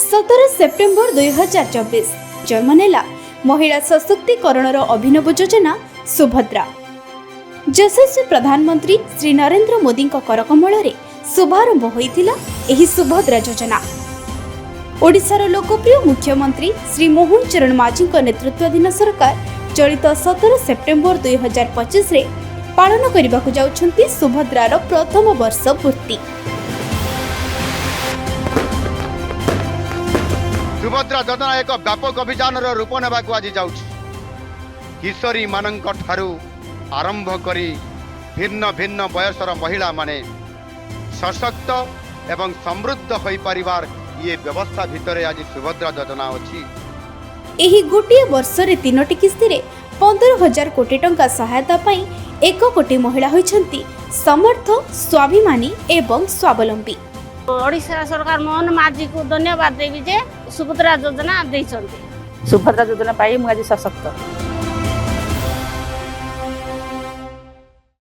17 September 2024 जन्म नेला महिला सशक्तिकरण अभिनव योजना सुभद्रा। यशस्वी प्रधानमंत्री श्री नरेंद्र मोदी करकमल शुभारंभ होइथिला एही सुभद्रा योजना। ओडिशार लोकप्रिय मुख्यमंत्री श्री मोहन चरण माझी नेतृत्वाधीन सरकार चलित 17 सेप्टेम्बर 2025 रे पालन करने जाउछंती सुभद्रार प्रथम वर्ष पूर्ति। सुभद्रा योजना एक व्यापक अभियान रूप नेबा आज जाउछि। किशोरी मानक ठारू आरंभ करी भिन्न भिन्न बयसर महिला माने सशक्त एवं समृद्ध होई परिवार ये व्यवस्था भितर आज सुभद्रा योजना अछि। एही गोटे वर्ष रे 3टी किस्ती रे 15,000 कोटी टंका सहायता पाई 1 कोटी महिला होइछंती समर्थ, स्वाभिमानी एवं स्वावलंबी। ओडिशा सरकार मोहन माझी को धन्यवाद देवी जे सुभद्रा योजना देइछंती। सुभद्रा योजना पाई मु आज सशक्त।